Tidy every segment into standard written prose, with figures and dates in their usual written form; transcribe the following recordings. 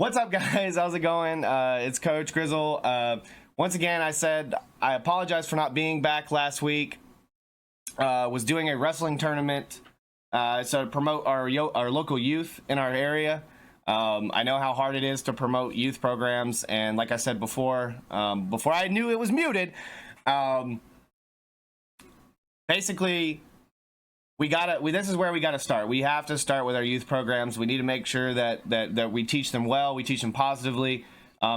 What's up, guys? How's it going? It's Coach Grizzle. Once again, I said I apologize for not being back last week. Was doing a wrestling tournament so to promote our local youth in our area. I know how hard it is to promote youth programs, and like I said before I knew it was muted, basically this is where we gotta start. We have to start with our youth programs. We need to make sure that we teach them well, we teach them positively,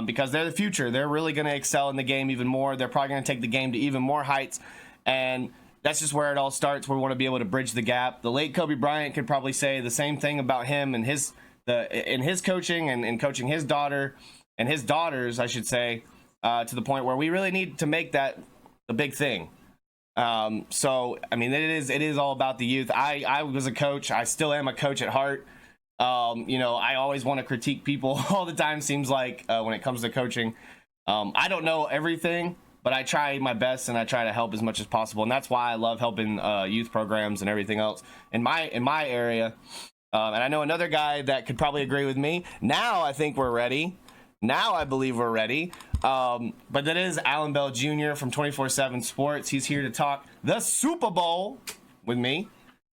because they're the future. They're really going to excel in the game even more. They're probably going to take the game to even more heights, and that's just where it all starts. We want to be able to bridge the gap. The late Kobe Bryant could probably say the same thing about him and his coaching and coaching his daughter and his daughters, I should say, to the point where we really need to make that a big thing. So I mean, it is all about the youth. I was a coach. I still am a coach at heart. I always want to critique people all the time, seems like, when it comes to coaching. I don't know everything, but I try my best and I try to help as much as possible. And that's why I love helping youth programs and everything else in my area. And I know another guy that could probably agree with me. Now I think we're ready. Now I believe we're ready. But that is Allan Jr. from 24/7 Sports. He's here to talk the Super Bowl with me.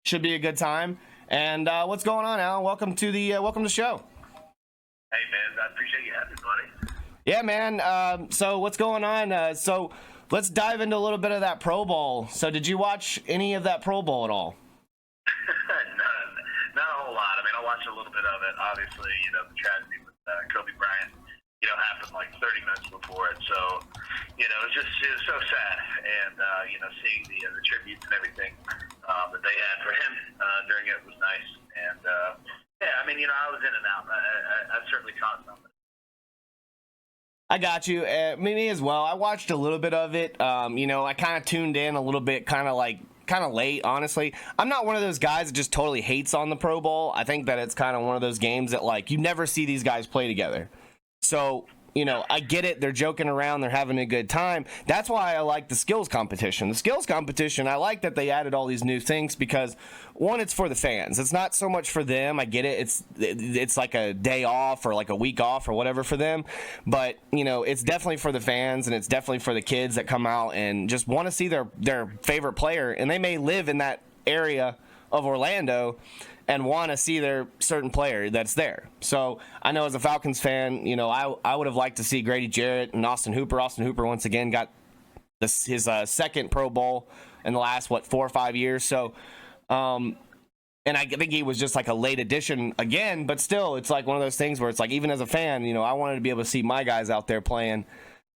Should be a good time. And what's going on, Allan? Welcome to the show. Hey, man. I appreciate you having me, buddy. Yeah, man. So what's going on? So let's dive into a little bit of that Pro Bowl. So did you watch any of that Pro Bowl at all? Not a whole lot. I mean, I watched a little bit of it. Obviously, the tragedy with Kobe Bryant, happened like 30 minutes before it. So, it was so sad. And, seeing the tributes and everything that they had for him during it was nice. And, I mean, I was in and out. I certainly caught something. I got you. Me as well. I watched a little bit of it. I kind of tuned in a little bit, kind of late, honestly. I'm not one of those guys that just totally hates on the Pro Bowl. I think that it's kind of one of those games that, like, you never see these guys play together. So, I get it. They're joking around. They're having a good time. That's why I like the skills competition. The skills competition, I like that they added all these new things because, one, it's for the fans. It's not so much for them. I get it. It's like a day off or like a week off or whatever for them. But, it's definitely for the fans, and it's definitely for the kids that come out and just want to see their favorite player. And they may live in that area of Orlando and want to see their certain player that's there. So I know as a Falcons fan, I would have liked to see Grady Jarrett and Austin Hooper. Austin Hooper once again got his second Pro Bowl in the last 4 or 5 years. So, and I think he was just like a late addition again, but still, it's like one of those things where it's like, even as a fan, I wanted to be able to see my guys out there playing.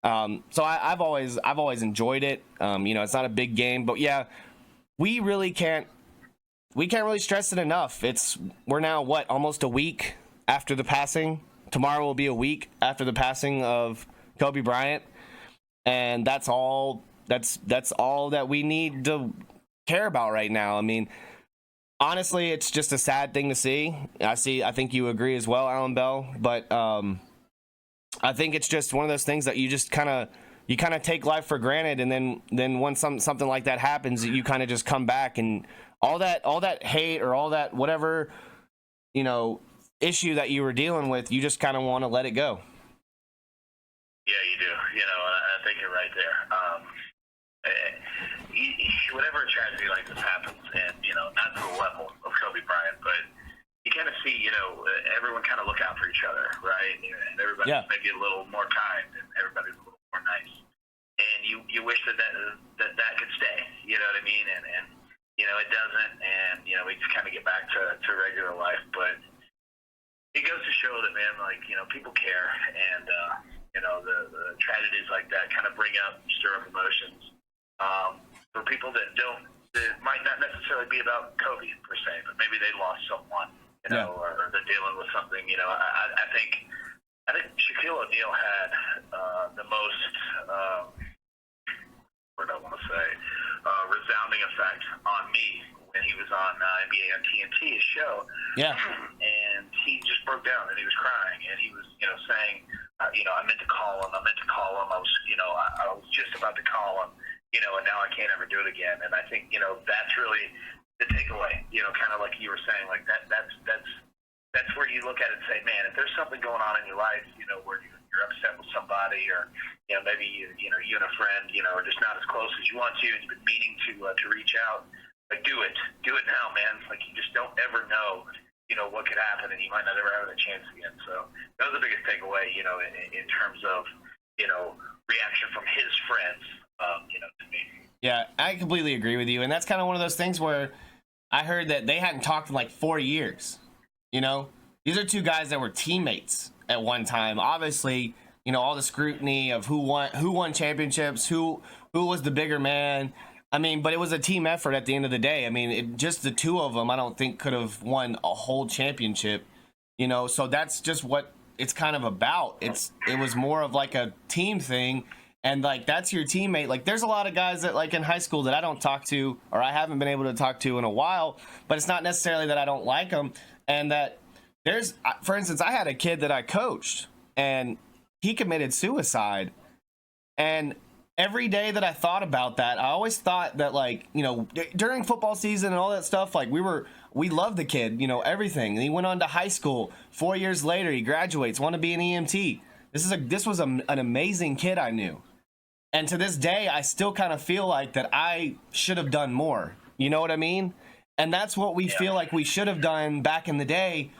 So I've always enjoyed it. It's not a big game, but yeah, we can't really stress it enough. We're now almost a week after the passing. Tomorrow will be a week after the passing of Kobe Bryant, and that's all that we need to care about right now. I mean, honestly, it's just a sad thing to see. I think you agree as well, Allan Bell, but I think it's just one of those things that you just kind of take life for granted, and then when something like that happens, you kind of just come back, and all that hate or all that whatever issue that you were dealing with, you just kind of want to let it go. Yeah, you do. I think you're right there. Whenever a tragedy like this happens, and not to the level of Kobe Bryant, but you kind of see everyone kind of look out for each other, right? And everybody's maybe a little more kind, and everybody's a little more nice. And you wish that could stay. You know what I mean? And it doesn't, and, we just kind of get back to regular life. But it goes to show that, man, like, people care, and, the tragedies like that kind of stir up emotions for people that might not necessarily be about Kobe, per se, but maybe they lost someone, or they're dealing with something. I think Shaquille O'Neal had the most, what do I want to say, resounding effect on me when he was on NBA on TNT, his show. Yeah. And he just broke down, and he was crying, and he was, saying, I meant to call him. I was just about to call him, and now I can't ever do it again. And I think, that's really the takeaway, kind of like you were saying, like that's where you look at it and say, man, if there's something going on in your life, where you're upset with somebody, or maybe you and a friend, are just not as close as you want to, and you've been meaning to reach out, like do it now, man. Like you just don't ever know, what could happen, and you might not ever have a chance again. So that was the biggest takeaway, in terms of reaction from his friends, to me. Yeah, I completely agree with you, and that's kind of one of those things where I heard that they hadn't talked in like 4 years. These are two guys that were teammates at one time. Obviously, all the scrutiny of who won championships, who was the bigger man. I mean, but it was a team effort at the end of the day. I mean, just the two of them, I don't think could have won a whole championship. So that's just what it's kind of about. It was more of like a team thing. And like that's your teammate. Like there's a lot of guys that like in high school that I don't talk to, or I haven't been able to talk to in a while, but it's not necessarily that I don't like them. And that for instance, I had a kid that I coached and he committed suicide. And every day that I thought about that, I always thought that like, during football season and all that stuff, like we loved the kid, everything. And he went on to high school. 4 years later, he graduates, want to be an EMT. This was an amazing kid I knew. And to this day, I still kind of feel like that I should have done more. You know what I mean? And that's what we feel like we should have done back in the day.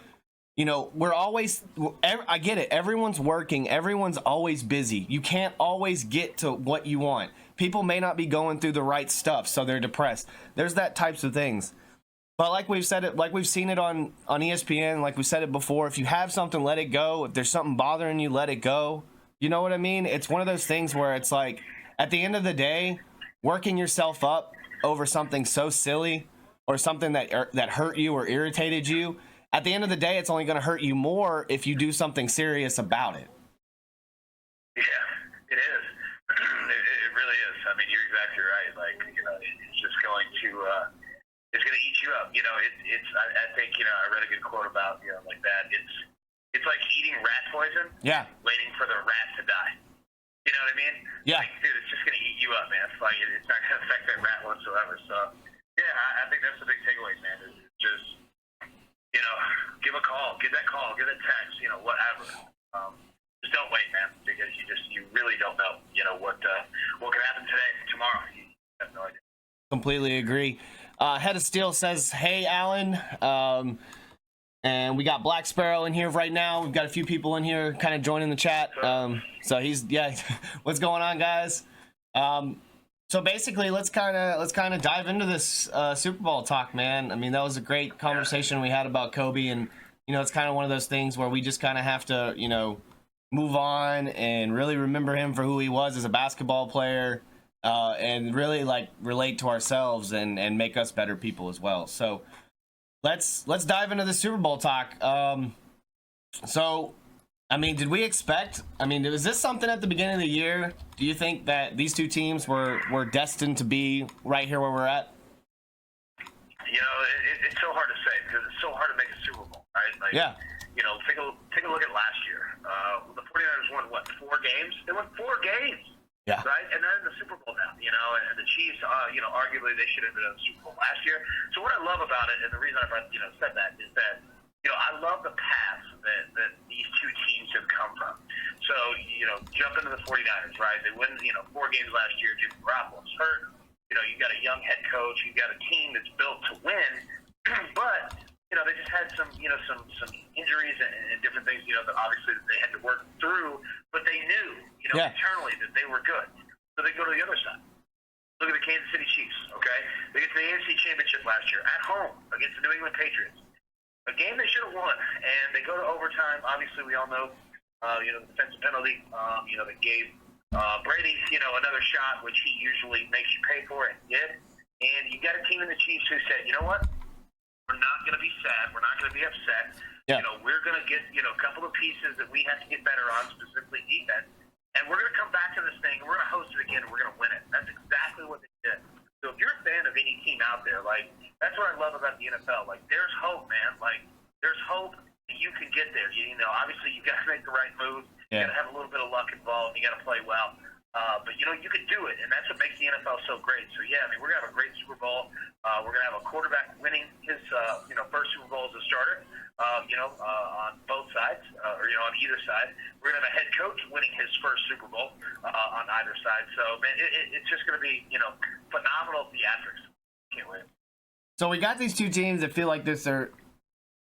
I get it. Everyone's working. Everyone's always busy. You can't always get to what you want. People may not be going through the right stuff, so they're depressed. There's that types of things. But like we've said it, like we've seen it on ESPN, like we said it before, if you have something, let it go. If there's something bothering you, let it go. You know what I mean? It's one of those things where it's like, at the end of the day, working yourself up over something so silly or something that hurt you or irritated you, at the end of the day, it's only going to hurt you more if you do something serious about it. Yeah, it is. It really is. I mean, you're exactly right. Like, it's just going to it's going to eat you up. I think, I read a good quote about, like that. It's like eating rat poison. Yeah. Waiting for the rat to die. You know what I mean? Yeah. Like, dude, it's just going to eat you up, man. It's like, it's not going to affect that rat whatsoever. So, yeah, I think that's the big takeaway, man. It's just, give a call, give that text, whatever. Just don't wait, man, because you really don't know, what could happen today, tomorrow. You have no idea. Completely agree. Head of Steel says, hey, Allan. And we got Black Sparrow in here right now. We've got a few people in here kind of joining the chat. So what's going on, guys? So basically, let's kind of dive into this Super Bowl talk, man. I mean, that was a great conversation we had about Kobe, and it's kind of one of those things where we just kind of have to, move on and really remember him for who he was as a basketball player, and really like relate to ourselves and make us better people as well. So let's dive into the Super Bowl talk. So, I mean, did we expect? I mean, was this something at the beginning of the year? Do you think that these two teams were destined to be right here where we're at? It's so hard to say because it's so hard to make a Super Bowl, right? Like, yeah. Take a look at last year. The 49ers won, 4 games? They won 4 games. Yeah. Right? And they're in the Super Bowl now, and the Chiefs, arguably they should have been in the Super Bowl last year. So what I love about it, and the reason I've, said that, is that, I love the paths that these two teams have come from. So, jump into the 49ers, right? They win, 4 games last year. Jimmy Garoppolo's hurt. You've got a young head coach. You've got a team that's built to win. But, they just had some injuries and different things, that obviously they had to work through. But they knew, internally that they were good. So they go to the other side. Look at the Kansas City Chiefs, okay? They get to the AFC Championship last year at home against the New England Patriots. A game they should have won, and they go to overtime. Obviously, we all know, the defensive penalty, that gave Brady, another shot, which he usually makes you pay for, and did. And you got a team in the Chiefs who said, you know what? We're not going to be sad. We're not going to be upset. Yeah. We're going to get, a couple of pieces that we have to get better on, specifically defense. And we're going to come back to this thing, and we're going to host it again, and we're going to win it. That's exactly what they did. So if you're a fan of any team out there, like, that's what I love about the NFL. Like, there's hope, man. Like, there's hope that you can get there. Obviously, you got to make the right move. You got to have a little bit of luck involved. You got to play well. But, you can do it, and that's what makes the NFL so great. So, yeah, I mean, we're going to have a great Super Bowl. We're going to have a quarterback winning his, first Super Bowl as a starter. on both sides, or on either side. We're gonna have a head coach winning his first Super Bowl on either side. So man, it's just gonna be phenomenal theatrics. Can't wait. So we got these two teams that feel like this are.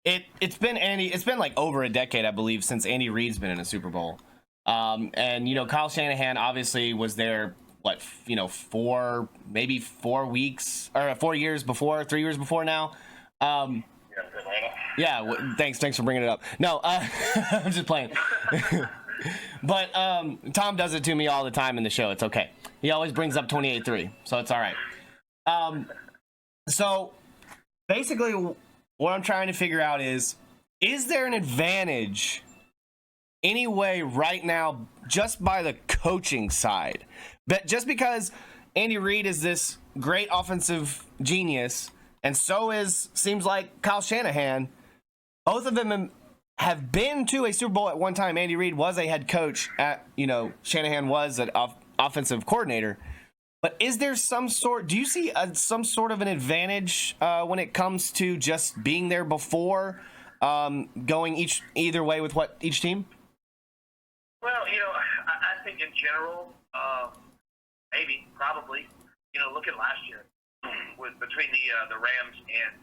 It's been like over a decade, I believe, since Andy Reid's been in a Super Bowl. And Kyle Shanahan obviously was there, 4 weeks or 4 years before, 3 years before now. Thanks for bringing it up. No, I'm just playing. But Tom does it to me all the time in the show. It's okay. He always brings up 28-3, so it's all right. So basically, what I'm trying to figure out is there an advantage anyway right now just by the coaching side? But just because Andy Reid is this great offensive genius, and so seems like Kyle Shanahan, both of them have been to a Super Bowl at one time. Andy Reid was a head coach Shanahan was an offensive coordinator. But is there do you see some sort of an advantage when it comes to just being there before, going either way with each team? Well, I think in general, maybe, probably, look at last year between the Rams and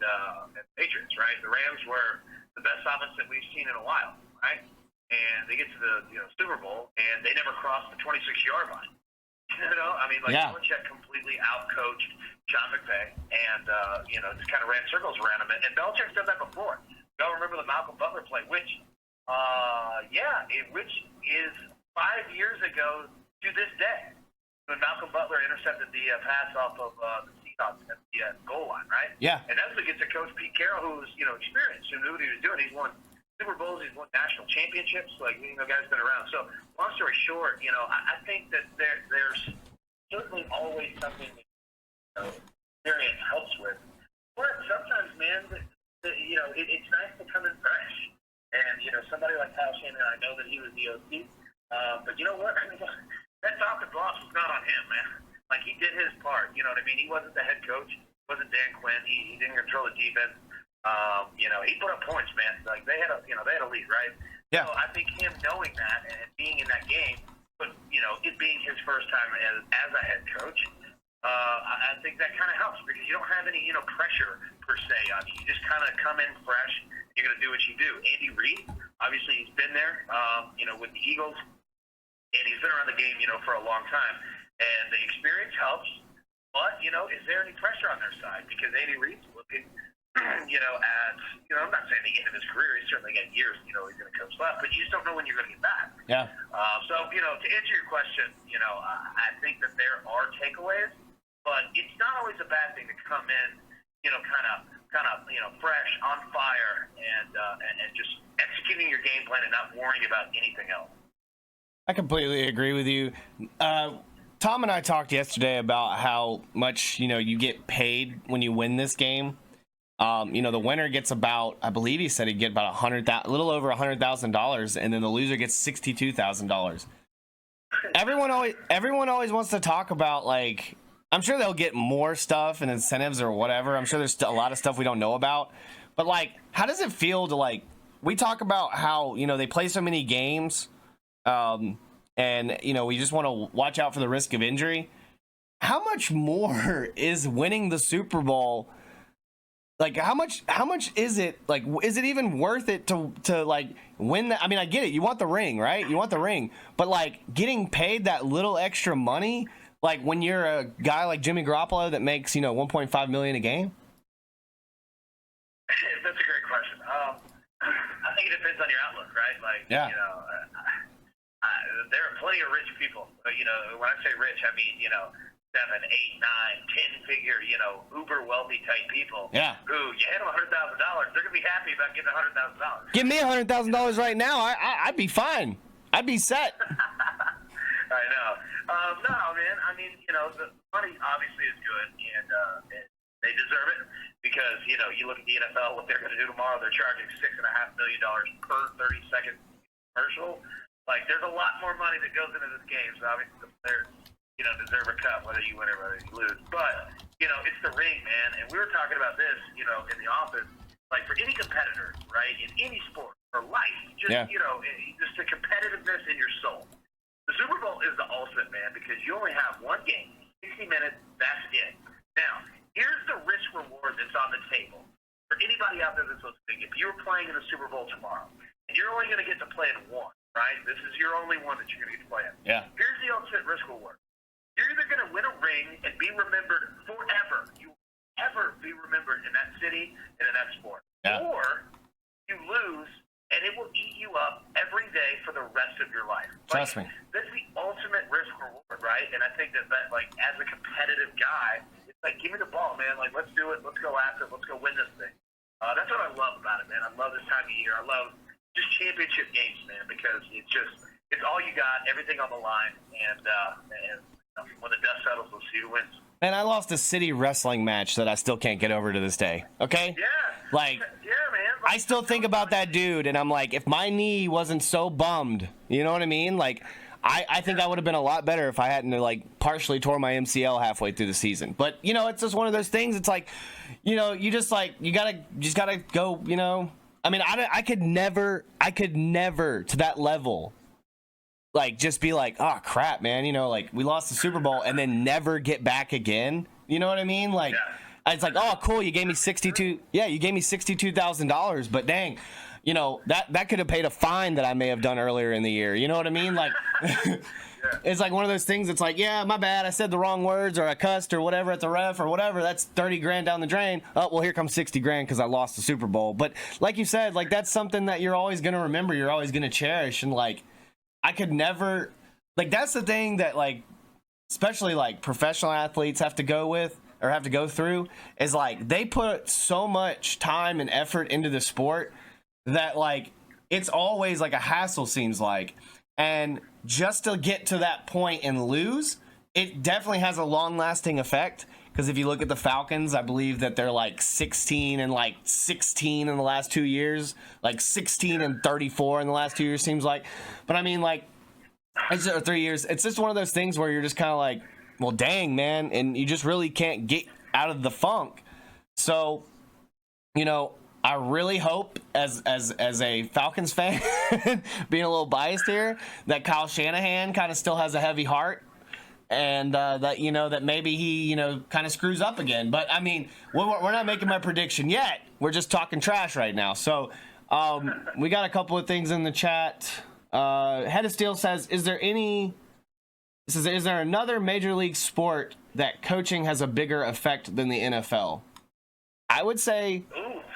Patriots, right? The Rams were the best offense that we've seen in a while, right? And they get to the Super Bowl, and they never crossed the 26-yard line. Belichick completely out-coached Sean McVay and, just kind of ran circles around him. And Belichick's done that before. Y'all remember the Malcolm Butler play, which is 5 years ago to this day when Malcolm Butler intercepted the pass off of the Seahawks at the goal line, right? Yeah. And that's against a coach, Pete Carroll, who's, experienced, who knew what he was doing. He's won Super Bowls, he's won national championships. Guy's been around. So, long story short, I think that there's certainly always something that experience helps with. But sometimes, man, it's nice to come in fresh. And somebody like Kyle Shanahan, I know that he was the OC, but you know what? That top and loss was not on him, man. Like, he did his part. You know what I mean? He wasn't the head coach. Wasn't Dan Quinn. He didn't control the defense. He put up points, man. Like, they had a lead, right? Yeah. So I think him knowing that and being in that game, but it being his first time as a head coach, I think that kind of helps because you don't have any pressure per se on you. You just kind of come in fresh. You're going to do what you do. Andy Reid, obviously, he's been there, with the Eagles, and he's been around the game, for a long time. And the experience helps. But is there any pressure on their side? Because Andy Reid's looking. I'm not saying the end of his career. He's certainly got years, he's going to coach left, but you just don't know when you're going to get back. Yeah. To answer your question, I think that there are takeaways, but it's not always a bad thing to come in, kind of, fresh, on fire, and just executing your game plan and not worrying about anything else. I completely agree with you. Tom and I talked yesterday about how much, you get paid when you win this game. The winner gets about, I believe he said he'd get about a little over $100,000, and then the loser gets $62,000. Everyone always wants to talk about, like, I'm sure they'll get more stuff and incentives or whatever. I'm sure there's a lot of stuff we don't know about, but like, how does it feel to, like, we talk about how, they play so many games, and we just want to watch out for the risk of injury. How much more is winning the Super Bowl? Like, how much is it? Like, is it even worth it to like win that? I mean, I get it. You want the ring, right? You want the ring. But like getting paid that little extra money, like when you're a guy like Jimmy Garoppolo that makes, $1.5 million a game? That's a great question. I think it depends on your outlook, right? Like, yeah. There are plenty of rich people. When I say rich, I mean, 7, 8, 9, 10-figure, uber wealthy type people. Yeah. Who you hand them $100,000, they're gonna be happy about getting $100,000. Give me $100,000 right now. I'd be fine. I'd be set. I know. No, man. I mean, the money obviously is good, and they deserve it because you look at the NFL, what they're going to do tomorrow. They're charging $6.5 million per 30-second commercial. Like, there's a lot more money that goes into this game. So obviously, the players, deserve a cup, whether you win or whether you lose. But, it's the ring, man. And we were talking about this, in the office. like for any competitor, right, in any sport or life, just just the competitiveness in your soul. The Super Bowl is the ultimate, man, because you only have one game, 60 minutes, that's it. Now, here's the risk reward that's on the table for anybody out there that's listening. If you were playing in the Super Bowl tomorrow, and you're only going to get to play in one, right? This is your only one that you're going to get to play in. Yeah. Here's the ultimate risk reward. You're either going to win a ring and be remembered forever. You will ever be remembered in that city and in that sport. Yeah. Or you lose, and it will eat you up every day for the rest of your life. Trust me. That's the ultimate risk reward, right? And I think that, like, as a competitive guy, it's like, give me the ball, man. Like, let's do it. Let's go after it. Let's go win this thing. That's what I love about it, man. I love this time of year. I love just championship games, man, because it's all you got, everything on the line, and when the dust settles, we'll see who wins. And I lost a city wrestling match that I still can't get over to this day. Okay? Yeah. Like, yeah, man. I still think about that dude, and I'm like, if my knee wasn't so bummed, you know what I mean? Like, I think I would have been a lot better if I hadn't, like, partially tore my MCL halfway through the season. But, it's just one of those things. It's like, you just gotta go, I mean, I could never to that level, like, just be like, oh crap, man, like, we lost the Super Bowl and then never get back again. You know what I mean? Like, it's like, oh cool, you gave me $62,000, but dang, that could have paid a fine that I may have done earlier in the year. You know what I mean? Like, it's like one of those things. It's like, yeah, my bad, I said the wrong words, or I cussed, or whatever at the ref, or whatever. That's 30 grand down the drain. Oh, well, here comes 60 grand because I lost the Super Bowl. But like you said, like, that's something that you're always gonna remember, you're always gonna cherish, and like, I could never, like, that's the thing that, like, especially like professional athletes have to go through, is like, they put so much time and effort into the sport that, like, it's always like a hassle, seems like. And just to get to that point and lose, it definitely has a long-lasting effect. Because if you look at the Falcons, I believe that they're like 16 and like 16 in the last 2 years, like 16 and 34 in the last 2 years, seems like. But I mean, like, it's 3 years. It's just one of those things where you're just kind of like, well, dang, man, and you just really can't get out of the funk. So, I really hope, as a Falcons fan, being a little biased here, that Kyle Shanahan kind of still has a heavy heart, and that that maybe he kind of screws up again. But I mean, we're not making my prediction yet. We're just talking trash right now. So we got a couple of things in the chat. Head of Steel says, is there another major league sport that coaching has a bigger effect than the NFL? I would say,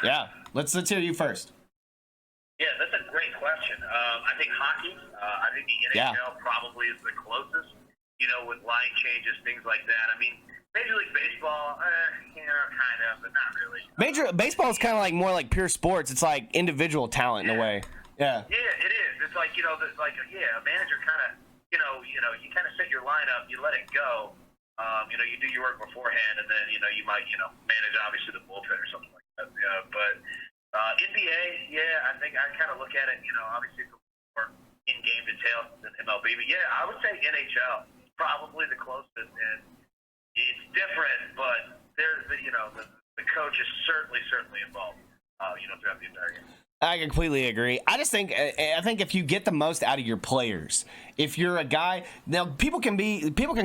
yeah. Let's hear you first. Yeah, that's a great question. I think hockey. I think the NHL probably is the closest. With line changes, things like that. I mean, Major League Baseball, kind of, but not really. Major Baseball is kind of like more like pure sports. It's like individual talent in a way. Yeah. Yeah, it is. It's like a manager kind of, you kind of set your lineup, you let it go. You do your work beforehand, and then you might manage obviously the bullpen or something like that. But NBA, I think I kind of look at it, obviously it's more in-game detail than MLB. But yeah, I would say NHL is probably the closest, and it's different, but there's the coach is certainly involved, throughout the entire game. I completely agree. I think if you get the most out of your players, if you're a guy, now people can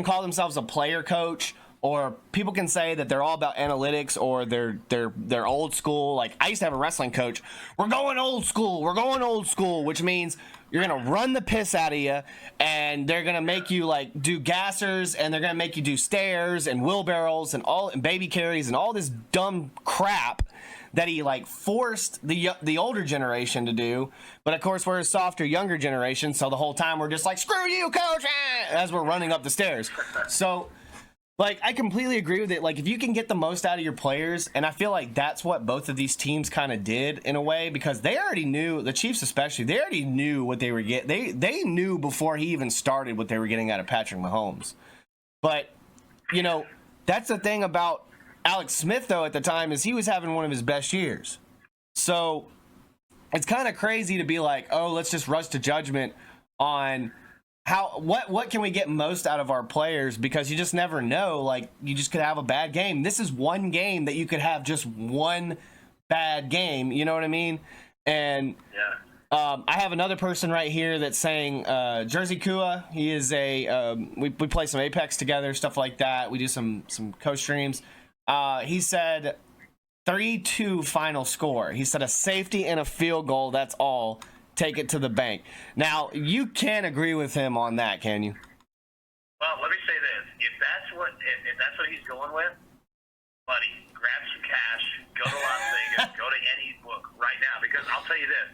call themselves a player coach, or people can say that they're all about analytics, or they're old school. Like, I used to have a wrestling coach. We're going old school, which means you're gonna run the piss out of you, and they're gonna make you like do gassers, and they're gonna make you do stairs and wheelbarrows and baby carries and all this dumb crap that he like forced the older generation to do. But of course, we're a softer, younger generation, so the whole time we're just like, screw you, coach, as we're running up the stairs. So, like, I completely agree with it. Like, if you can get the most out of your players, and I feel like that's what both of these teams kind of did in a way, because they already knew, the Chiefs especially, they already knew what they were getting. They knew before he even started what they were getting out of Patrick Mahomes. But, that's the thing about Alex Smith, though, at the time, is he was having one of his best years. So it's kind of crazy to be like, oh, let's just rush to judgment on what can we get most out of our players, because you just never know. Like, you just could have a bad game. This is one game that you could have just one bad game. You know what I mean? And I have another person right here that's saying Jersey Kua. He is we play some Apex together, stuff like that. We do some co-streams. He said 3-2 final score. He said a safety and a field goal. That's all. Take it to the bank. Now you can't agree with him on that, can you? Well, let me say this: if that's what he's going with, buddy, grab some cash, go to Las Vegas, go to any book right now. Because I'll tell you this.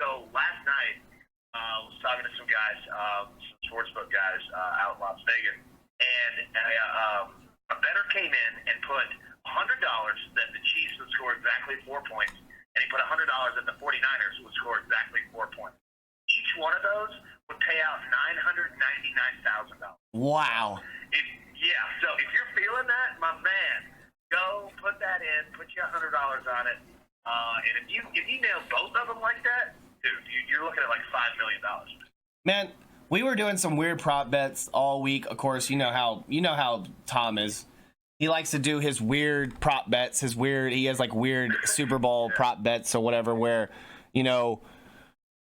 So last night, I was talking to some guys, some sportsbook guys out in Las Vegas, and a bettor came in and put $100 that the Chiefs would score exactly 4 points, and he put $100 that the 49ers would score exactly 4 points. Each one of those would pay out $999,000. Wow. So if you're feeling that, my man, go put that in, put you $100 on it, and if you nail both of them like that, dude, you're looking at like $5 million. Man, we were doing some weird prop bets all week. Of course, you know how Tom is. He likes to do his weird prop bets. He has like weird Super Bowl prop bets or whatever. Where,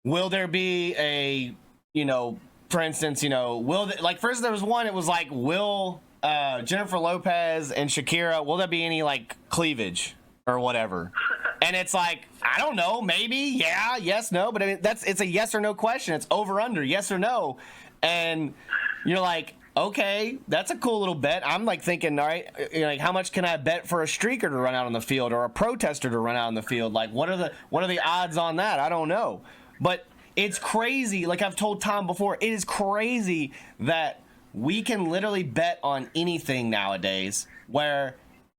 will there be a, for instance, first there was one. It was like, will Jennifer Lopez and Shakira, will there be any like cleavage or whatever? And it's like, I don't know, maybe, yeah, yes, no, but I mean it's a yes or no question. It's over under, yes or no, and you're like, okay, that's a cool little bet. I'm like thinking, all right, like how much can I bet for a streaker to run out on the field or a protester to run out on the field? Like what are the odds on that? I don't know, but it's crazy. Like I've told Tom before, it is crazy that we can literally bet on anything nowadays. Where,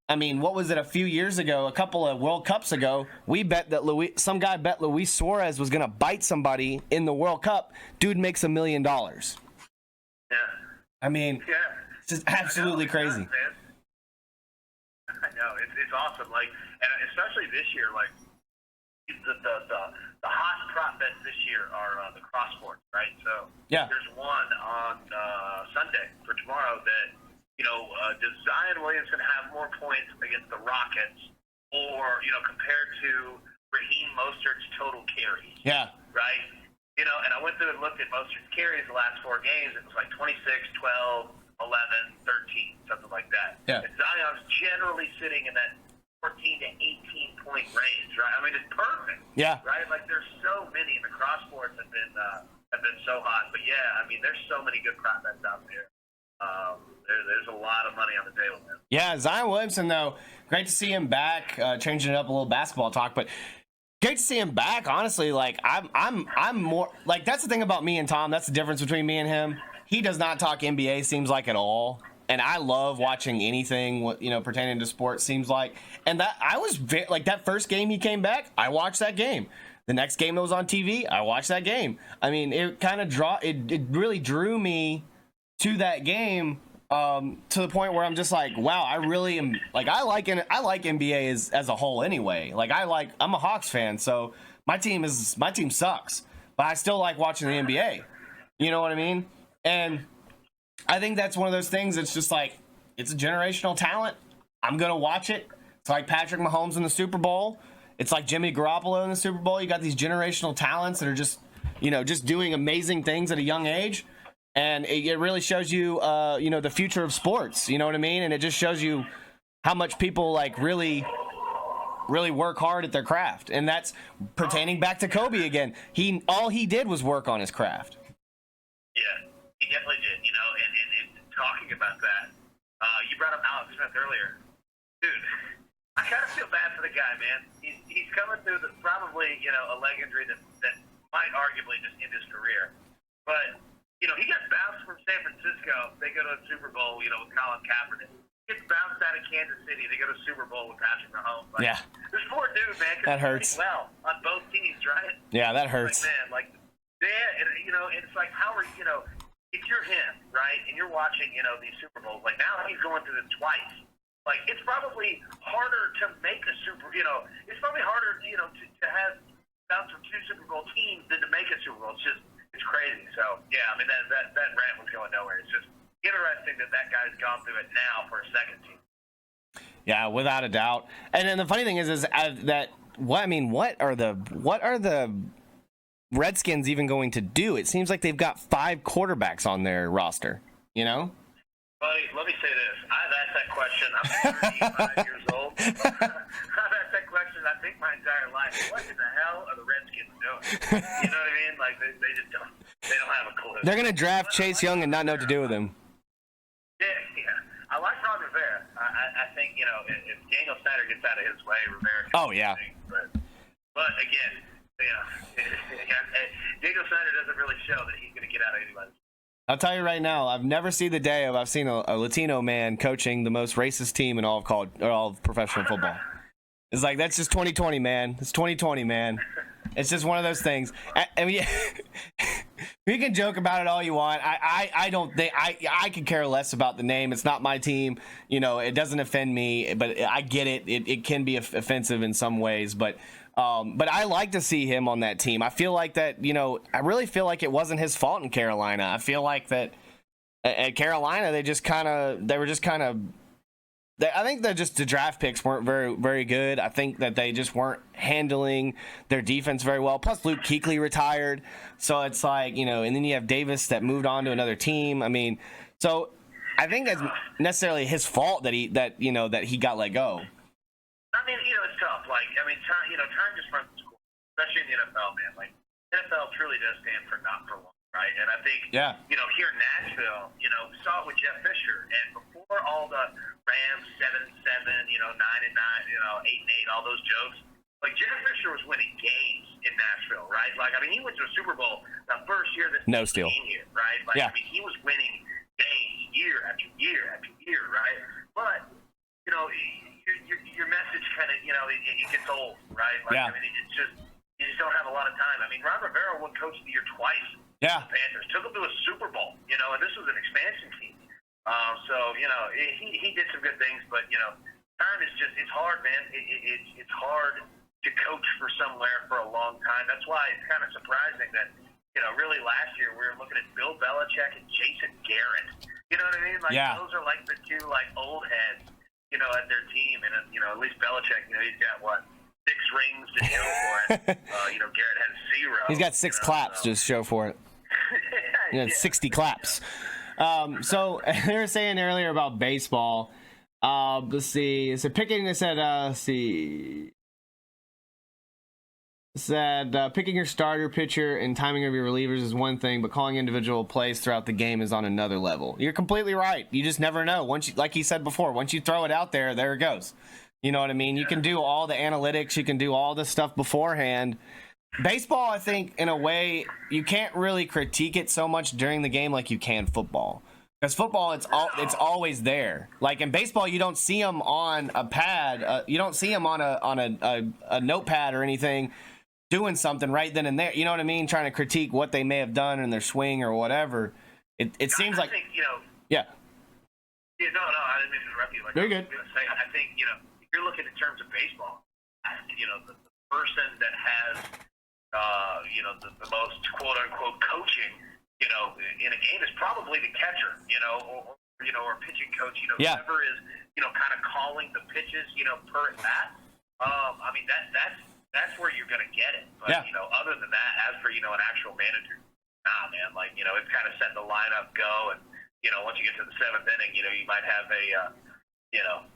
I mean, what was it a few years ago, a couple of World Cups ago, we bet that some guy bet Luis Suarez was going to bite somebody in the World Cup. Dude makes $1 million. Yeah. I mean, it's just absolutely crazy. I know. It's awesome. Like, and especially this year, like, the hot prop bets this year are the cross sports, right? So there's one on Sunday for tomorrow that, does Zion Williamson have more points against the Rockets or, compared to Raheem Mostert's total carries? Yeah. Right? And I went through and looked at Mostert's carries the last 4 games. It was like 26, 12, 11, 13, something like that. Yeah. And Zion's generally sitting in that 14 to 18 point range, right? I mean, it's perfect. Yeah. Right? Like, there's so many, and the cross sports have been so hot. But yeah, I mean, there's so many good prop bets out there. There's a lot of money on the table, man. Yeah, Zion Williamson, though, great to see him back, changing it up a little basketball talk, but great to see him back. Honestly, like I'm more like, that's the thing about me and Tom. That's the difference between me and him. He does not talk NBA, seems like, at all. And I love watching anything, pertaining to sports, seems like. And that I was like, that first game he came back, I watched that game. The next game that was on TV, I watched that game. I mean, it kind of it really drew me to that game, to the point where I'm just like, wow, I really am, like, I like NBA as a whole anyway. Like, I'm a Hawks fan, so my team sucks, but I still like watching the NBA. You know what I mean? And I think that's one of those things that's just like, it's a generational talent. I'm gonna watch it. It's like Patrick Mahomes in the Super Bowl. It's like Jimmy Garoppolo in the Super Bowl. You got these generational talents that are just doing amazing things at a young age. And it really shows you, the future of sports. You know what I mean? And it just shows you how much people, like, really, really work hard at their craft. And that's pertaining back to Kobe again. All he did was work on his craft. Yeah, he definitely did. And talking about that, you brought up Alex Smith earlier. Dude, I kind of feel bad for the guy, man. He's coming through probably, a leg injury that might arguably just end his career. But he got bounced from San Francisco. They go to a Super Bowl, with Colin Kaepernick. He gets bounced out of Kansas City. They go to a Super Bowl with Patrick Mahomes. Like, yeah. This poor dude, man. That hurts. Well, on both teams, right? Yeah, that hurts. Like, man, and it's like, how are if you're him, right, and you're watching, these Super Bowls, like, now he's going through this twice. Like, it's probably harder to make a it's probably harder, to have bounce from 2 Super Bowl teams than to make a Super Bowl. It's crazy. So, yeah, I mean, that rant was going nowhere. It's just interesting that guy's gone through it now for a second team. Yeah, without a doubt. And then the funny thing is that what are the Redskins even going to do? It seems like they've got 5 quarterbacks on their roster, you know? Buddy, let me say this. I've asked that question. I'm 35 years old. I've asked that question, I think, my entire life. What in the hell are the Redskins doing? You know what I mean? Like, they just don't. They don't have a clue. They're going to draft Chase Young and not know what to do with him. Yeah. I like Ron Rivera. I think, you know, if Daniel Snyder gets out of his way, Rivera can do things. But again, you know, Daniel Snyder doesn't really show that he's going to get out of anybody's. I'll tell you right now, I've never seen the day of I've seen a Latino man coaching the most racist team in all of professional football. It's like, that's just 2020, man. It's 2020, man. It's just one of those things. I mean, we can joke about it all you want. I don't think I could care less about the name. It's not my team. You know, it doesn't offend me, but I get it. It can be offensive in some ways, but I like to see him on that team. I feel like that, you know, I really feel like it wasn't his fault in Carolina. I feel like that at Carolina, they were just kind of, I think that just the draft picks weren't very, very good. I think that they just weren't handling their defense very well. Plus, Luke Kuechly retired, so it's like, you know, and then you have Davis that moved on to another team. I mean, so I think that's necessarily his fault that he got let go. I mean, you know, it's tough. Like, I mean, time just runs the school, especially in the NFL, man. Like, NFL truly does stand for not for long, right? And I think, you know, here in Nashville, you know, we saw it with Jeff Fisher, and before all the Rams 7-7, you know, 9-9, you know, 8-8, all those jokes, like, Jeff Fisher was winning games in Nashville, right? Like, I mean, he went to a Super Bowl the first year that no steal here, right? Like, I mean, he was winning games year after year after year, right? But, you know, your message kind of, you know, it gets old, right? Like, I mean, it's just, you just don't have a lot of time. I mean, Ron Rivera won Coach of the Year twice. Yeah. The Panthers took them to a Super Bowl, you know, and this was an expansion team. So, you know, he did some good things, but, you know, time is just, it's hard, man. It's hard to coach for somewhere for a long time. That's why it's kind of surprising that, you know, really last year we were looking at Bill Belichick and Jason Garrett. You know what I mean? Like, those are like the two, like, old heads, you know, at their team. And, you know, at least Belichick, you know, he's got, 6 rings to show for it. You know, Garrett has 0. He's got 6 claps to show for it. You know, 60 claps. So they were saying earlier about baseball. Let's see. So picking, they said, picking your starter pitcher and timing of your relievers is one thing, but calling individual plays throughout the game is on another level. You're completely right. You just never know. Once you, like he said before, once you throw it out there, there it goes. You know what I mean? You can do all the analytics. You can do all this stuff beforehand. Baseball, I think, in a way, you can't really critique it so much during the game like you can football. Because football, it's always there. Like in baseball, you don't see them on a pad. You don't see them on a notepad or anything doing something right then and there. You know what I mean? Trying to critique what they may have done in their swing or whatever. It seems like... I think, you know... Yeah. Yeah, no, I didn't mean to interrupt you. Like, very good. I think, you know, if you're looking in terms of baseball, you know, the person that has, you know, the most quote-unquote coaching, you know, in a game is probably the catcher, you know, or pitching coach, you know, whoever is, you know, kind of calling the pitches, you know, per at bat. I mean, that's where you're going to get it. But, you know, other than that, as for, you know, an actual manager, nah, man, like, you know, it's kind of set the lineup go. And, you know, once you get to the 7th inning, you know, you might have a, you know,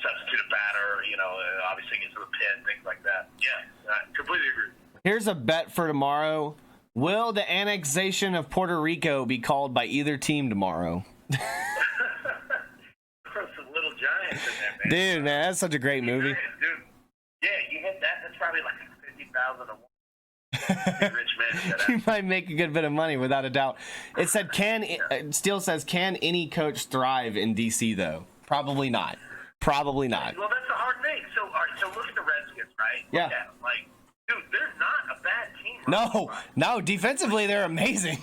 substitute a batter, you know, obviously get to the pin, things like that. Yeah, I completely agree. Here's a bet for tomorrow. Will the annexation of Puerto Rico be called by either team tomorrow? Some Little Giants in there, man. Dude, man, that's such a great movie. Dude, yeah, you hit that. That's probably like 50,000 a rich man. You might make a good bit of money without a doubt. It said, Steele says, can any coach thrive in DC though? Probably not. Probably not. Well, that's the hard thing. So, all right, so look at the Redskins, right? Yeah. Like, dude, they're not a bad team. No, defensively they're amazing.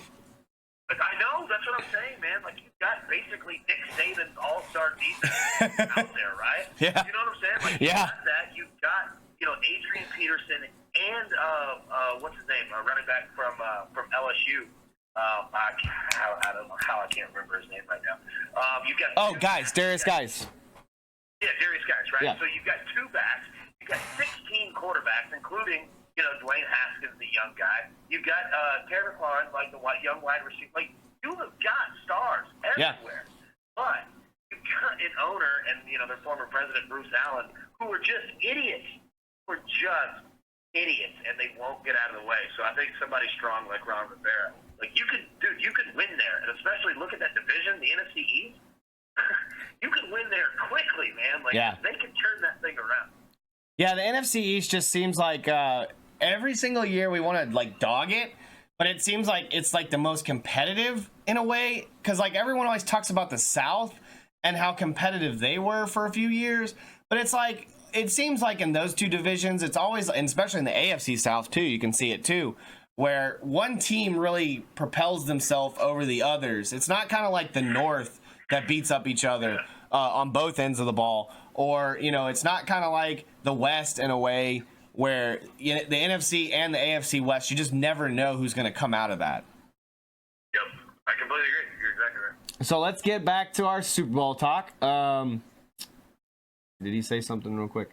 Like, I know, that's what I'm saying, man. Like, you've got basically Nick Saban's all-star defense out there, right? Yeah. You know what I'm saying? Like, you've got that. You've got, you know, Adrian Peterson and what's his name, running back from LSU. I don't know how I can't remember his name right now. You've got Darius Guys. Yeah, Darius Guys, right? Yeah. So you've got 2 backs. You've got 16 quarterbacks, including, Dwayne Haskins, the young guy. You've got Terry McLaurin, like the young wide receiver. Like, you have got stars everywhere. Yeah. But you've got an owner and, their former president, Bruce Allen, who are just idiots. And they won't get out of the way. So I think somebody strong like Ron Rivera, like you could win there. And especially look at that division, the NFC East. You could win there quickly, man. Like, they could turn that thing around. Yeah, the NFC East just seems like every single year we want to like dog it, but it seems like it's like the most competitive in a way, because like everyone always talks about the South and how competitive they were for a few years, but it's like it seems like in those two divisions it's always, and especially in the AFC South too, you can see it too, where one team really propels themselves over the others. It's not kind of like the North that beats up each other on both ends of the ball, or it's not kind of like the West in a way where the NFC and the AFC West, you just never know who's going to come out of that. Yep, I completely agree. You're exactly right. So let's get back to our Super Bowl talk. Did he say something real quick?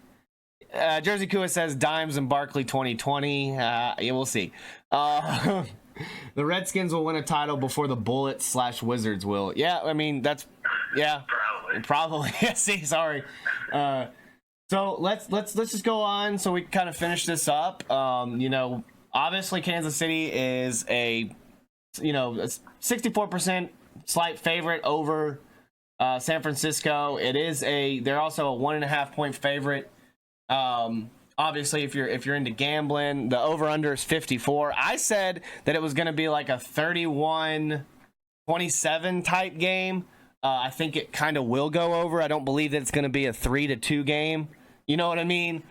Jersey Kua says Dimes and Barkley 2020. Yeah, we'll see. The Redskins will win a title before the Bullets/Wizards will. Yeah, I mean that's probably. Yeah, see, sorry. So let's just go on so we can kind of finish this up. Obviously Kansas City is a 64% slight favorite over San Francisco. They're also a 1.5 point favorite. Obviously if you're into gambling, the over under is 54. I said that it was going to be like a 31-27 type game. I think it kind of will go over. I don't believe that it's going to be a 3-2 game. You know what I mean?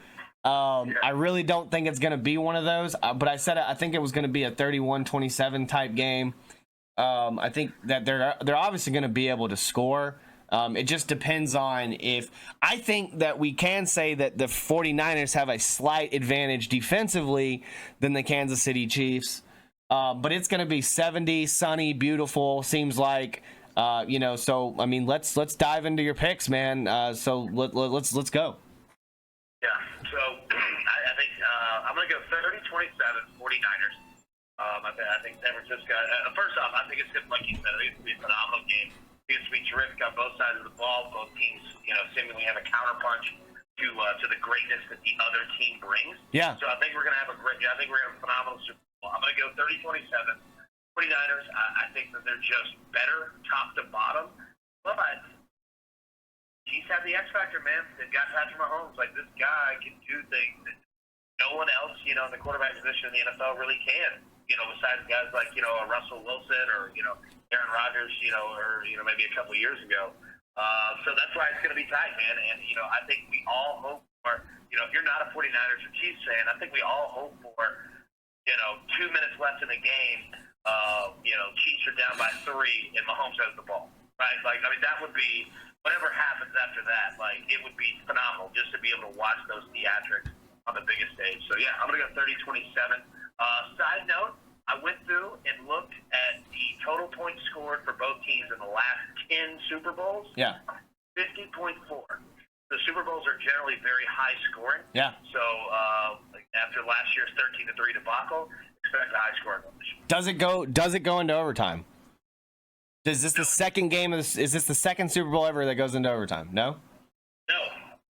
I really don't think it's going to be one of those. But I said I think it was going to be a 31-27 type game. I think that they're obviously going to be able to score. It just depends on I think that we can say that the 49ers have a slight advantage defensively than the Kansas City Chiefs. But it's going to be 70, sunny, beautiful, seems like. So I mean, let's dive into your picks, man. So let's go. Yeah. So I think I'm gonna go 30-27 49ers. I think San Francisco. First off, I think it's good, like you said. I think it's gonna be a phenomenal game. I think it's gonna be terrific on both sides of the ball. Both teams, seemingly have a counterpunch to the greatness that the other team brings. Yeah. So I think we're gonna have a phenomenal Super Bowl. I'm gonna go 30-27. 49ers, I think that they're just better top to bottom, but Chiefs have the X factor, man. They've got Patrick Mahomes. Like, this guy can do things that no one else, in the quarterback position in the NFL really can. Besides guys like a Russell Wilson or Aaron Rodgers, or maybe a couple years ago. So that's why it's going to be tight, man. And I think we all hope for, if you're not a 49ers or Chiefs fan, I think we all hope for 2 minutes left in the game. Chiefs are down by 3 and Mahomes has the ball, right? Like, I mean, that would be, whatever happens after that, like, it would be phenomenal just to be able to watch those theatrics on the biggest stage. So, yeah, I'm going to go 30-27. Side note, I went through and looked at the total points scored for both teams in the last 10 Super Bowls. Yeah. 50.4. The Super Bowls are generally very high scoring. Yeah. So, after last year's 13-3 debacle, expect a high scoring one. Does it go into overtime? Is this the second game is this the second Super Bowl ever that goes into overtime? No? No.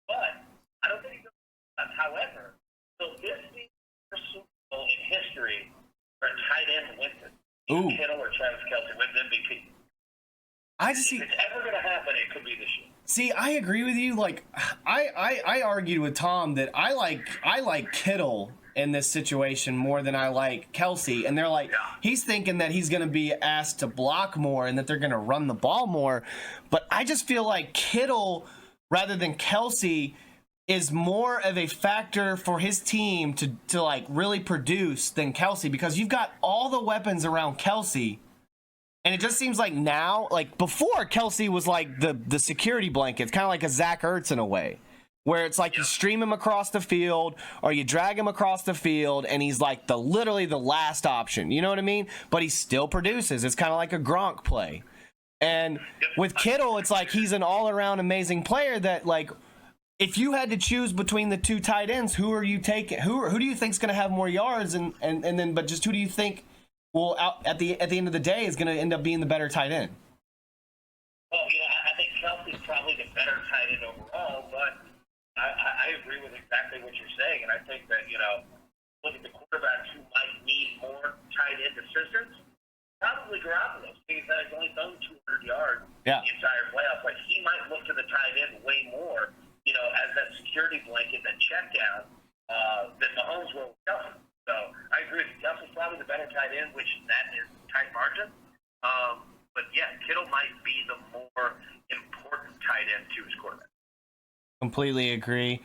But I don't think it goes into overtime. However, so this is the first Super Bowl in history where a tight end wins it. Kittle or Travis Kelce wins MVP. If it's ever going to happen, it could be this year. See, I agree with you. Like, I argued with Tom that I like Kittle in this situation more than I like Kelce, and they're like, he's thinking that he's going to be asked to block more and that they're going to run the ball more, but I just feel like Kittle rather than Kelce is more of a factor for his team to like really produce than Kelce, because you've got all the weapons around Kelce. And it just seems like now, like before, Kelce was like the security blanket. It's kind of like a Zach Ertz in a way, where it's like you stream him across the field or you drag him across the field and he's like literally the last option. You know what I mean? But he still produces. It's kind of like a Gronk play. And with Kittle, it's like he's an all-around amazing player that, like, if you had to choose between the two tight ends, who are you taking? Who do you think's going to have more yards? And then, but just who do you think will at the end of the day is going to end up being the better tight end? Well, I think Kelsey's probably the better tight end overall, but I agree with exactly what you're saying, and I think that, look at the quarterbacks who might need more tight end assistance. Probably Garoppolo. He's only thrown 200 yards the entire playoffs. Like, he might look to the tight end way more, as that security blanket, that check down, than Mahomes will with Kelsey. So I agree with you. Kelsey's probably the better tight end, which that is tight margin. But yeah, Kittle might be the more important tight end to his quarterback. Completely agree.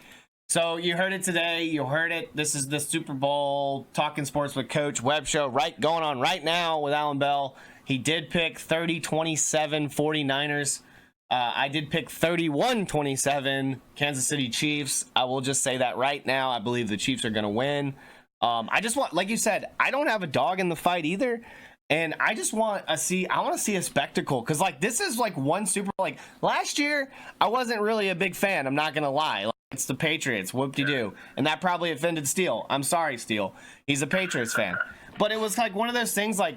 So you heard it today. You heard it. This is the Super Bowl Talking Sports with Coach Web show going on right now with Allan Bell. He did pick 30-27 49ers. I did pick 31-27 Kansas City Chiefs. I will just say that right now. I believe the Chiefs are going to win. I just want, like you said, I don't have a dog in the fight either. And I just want to see a spectacle, because like this is like one Super Bowl. Like last year, I wasn't really a big fan. I'm not gonna lie. Like, it's the Patriots, whoop-de-doo, and that probably offended Steele. I'm sorry, Steele. He's a Patriots fan, but it was like one of those things. Like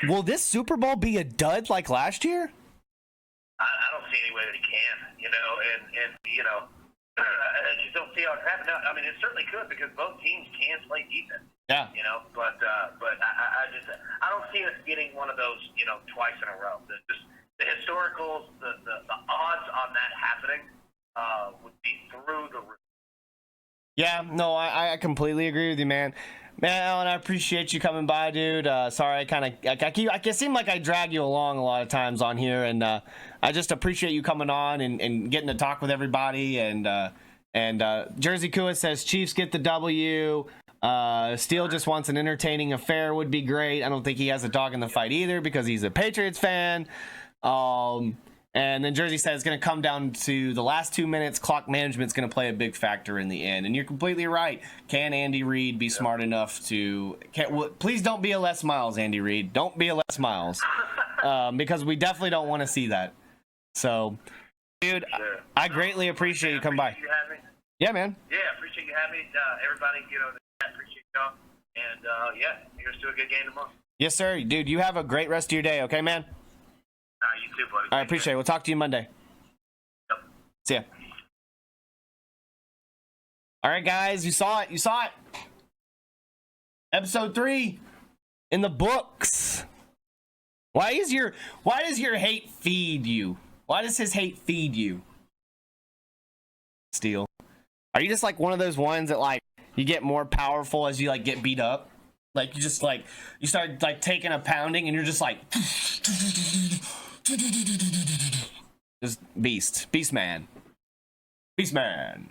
will this Super Bowl be a dud like last year? I don't see any way that he can. I just don't see how it happened. I mean, it certainly could, because both teams can play defense. Yeah. But I don't see us getting one of those, twice in a row. The historicals, the odds on that happening would be through the roof. Yeah, no, I completely agree with you, man. Man, Allan, I appreciate you coming by, dude. Sorry, I seem like I drag you along a lot of times on here, and I just appreciate you coming on and getting to talk with everybody. And Jersey Kua says Chiefs get the W. Steele just wants an entertaining affair would be great. I don't think he has a dog in the fight either, because he's a Patriots fan. And then Jersey says it's going to come down to the last 2 minutes. Clock management's going to play a big factor in the end. And you're completely right. Can Andy Reid be smart enough to... please don't be a Les Miles, Andy Reid. Don't be a Les Miles. Because we definitely don't want to see that. So, dude, sure. I greatly appreciate you coming by. You having me. Yeah, man. Yeah, appreciate you having me. Everybody, appreciate y'all. And, here's to a good game tomorrow. Yes, sir. Dude, you have a great rest of your day, okay, man? You too, buddy. All right, appreciate it. We'll talk to you Monday. Yep. See ya. All right, guys, you saw it. Episode 3 in the books. Why does your hate feed you? Why does his hate feed you? Steele. Are you just like one of those ones that like you get more powerful as you like get beat up? Like you just like you start like taking a pounding and you're just like just beast man.